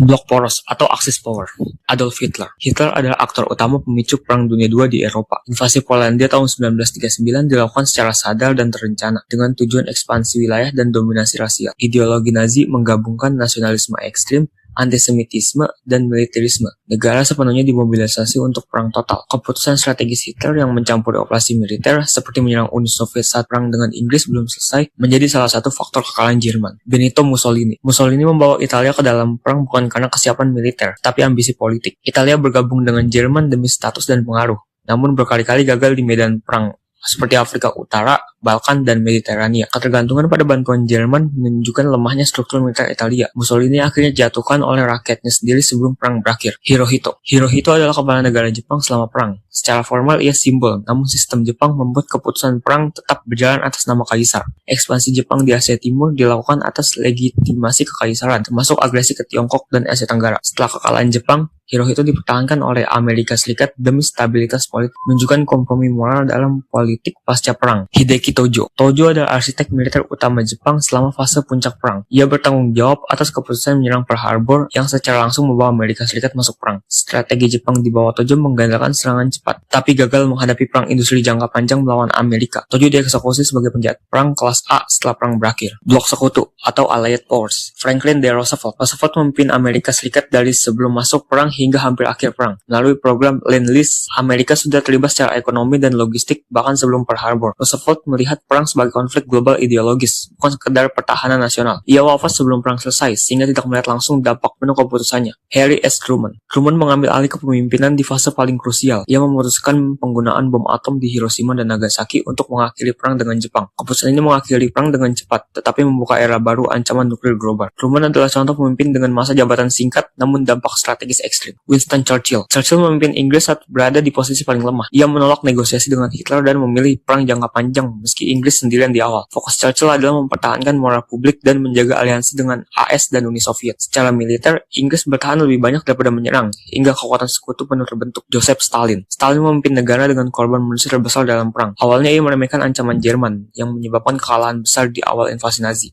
Blok poros atau Axis power. Adolf Hitler. Hitler adalah aktor utama pemicu Perang Dunia II di Eropa. Invasi Polandia tahun 1939 dilakukan secara sadar dan terencana dengan tujuan ekspansi wilayah dan dominasi rasial. Ideologi Nazi menggabungkan nasionalisme ekstrim, antisemitisme, dan militerisme. Negara sepenuhnya dimobilisasi untuk perang total. Keputusan strategis Hitler yang mencampuri operasi militer seperti menyerang Uni Soviet saat perang dengan Inggris belum selesai menjadi salah satu faktor kekalahan Jerman. Benito Mussolini. Mussolini membawa Italia ke dalam perang bukan karena kesiapan militer, tapi ambisi politik. Italia bergabung dengan Jerman demi status dan pengaruh, namun berkali-kali gagal di medan perang seperti Afrika Utara, Balkan, dan Mediterania. Ketergantungan pada bantuan Jerman menunjukkan lemahnya struktur militer Italia. Mussolini akhirnya dijatuhkan oleh rakyatnya sendiri sebelum perang berakhir. Hirohito. Hirohito adalah kepala negara Jepang selama perang. Secara formal ia simbol, namun sistem Jepang membuat keputusan perang tetap berjalan atas nama kaisar. Ekspansi Jepang di Asia Timur dilakukan atas legitimasi kekaisaran, termasuk agresi ke Tiongkok dan Asia Tenggara. Setelah kekalahan Jepang, Hirohito dipertahankan oleh Amerika Serikat demi stabilitas politik, menunjukkan kompromi moral dalam politik pasca perang. Hideki Tojo. Tojo adalah arsitek militer utama Jepang selama fase puncak perang. Ia bertanggung jawab atas keputusan menyerang Pearl Harbor yang secara langsung membawa Amerika Serikat masuk perang. Strategi Jepang di bawah Tojo mengandalkan serangan cepat, tapi gagal menghadapi perang industri jangka panjang melawan Amerika. Tojo dieksekusi sebagai penjahat perang kelas A setelah perang berakhir. Blok Sekutu atau Allied Powers. Franklin D. Roosevelt. Roosevelt memimpin Amerika Serikat dari sebelum masuk perang hingga hampir akhir perang. Melalui program Lend-Lease, Amerika sudah terlibat secara ekonomi dan logistik bahkan sebelum Pearl Harbor. Roosevelt melihat perang sebagai konflik global ideologis, bukan sekedar pertahanan nasional. Ia wafat sebelum perang selesai, sehingga tidak melihat langsung dampak penuh keputusannya. Harry S. Truman. Truman mengambil alih kepemimpinan di fase paling krusial. Ia memutuskan penggunaan bom atom di Hiroshima dan Nagasaki untuk mengakhiri perang dengan Jepang. Keputusan ini mengakhiri perang dengan cepat, tetapi membuka era baru ancaman nuklir global. Truman adalah contoh pemimpin dengan masa jabatan singkat, namun dampak strategis ekstrim. Winston Churchill. Churchill memimpin Inggris saat berada di posisi paling lemah. Ia menolak negosiasi dengan Hitler dan memilih perang jangka panjang meski Inggris sendirian di awal. Fokus Churchill adalah mempertahankan moral publik dan menjaga aliansi dengan AS dan Uni Soviet. Secara militer, Inggris bertahan lebih banyak daripada menyerang, hingga kekuatan sekutu penuh terbentuk. Joseph Stalin. Stalin memimpin negara dengan korban manusia terbesar dalam perang. Awalnya ia meremehkan ancaman Jerman yang menyebabkan kekalahan besar di awal invasi Nazi.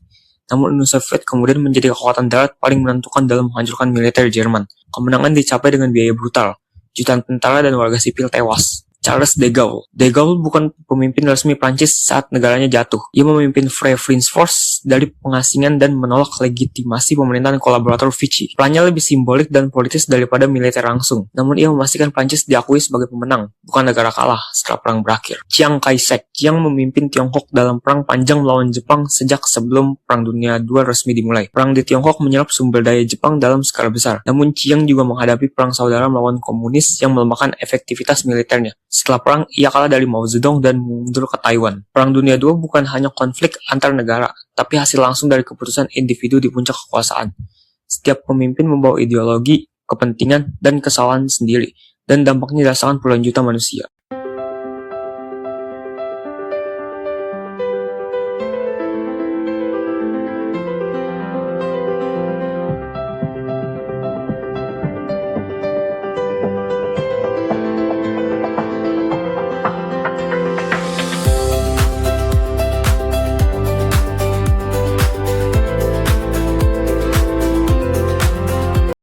Namun Uni Soviet kemudian menjadi kekuatan darat paling menentukan dalam menghancurkan militer Jerman. Kemenangan dicapai dengan biaya brutal. Jutaan tentara dan warga sipil tewas. Charles de Gaulle. De Gaulle bukan pemimpin resmi Prancis saat negaranya jatuh. Ia memimpin Free French Force dari pengasingan dan menolak legitimasi pemerintahan kolaborator Vichy. Perannya lebih simbolik dan politis daripada militer langsung. Namun ia memastikan Prancis diakui sebagai pemenang, bukan negara kalah setelah perang berakhir. Chiang Kai-shek. Chiang memimpin Tiongkok dalam perang panjang melawan Jepang sejak sebelum Perang Dunia II resmi dimulai. Perang di Tiongkok menyerap sumber daya Jepang dalam skala besar. Namun Chiang juga menghadapi perang saudara melawan komunis yang melemahkan efektivitas militernya. Setelah perang, ia kalah dari Mao Zedong dan mundur ke Taiwan. Perang Dunia II bukan hanya konflik antar negara, tapi hasil langsung dari keputusan individu di puncak kekuasaan. Setiap pemimpin membawa ideologi, kepentingan, dan kesalahan sendiri, dan dampaknya dirasakan puluhan juta manusia.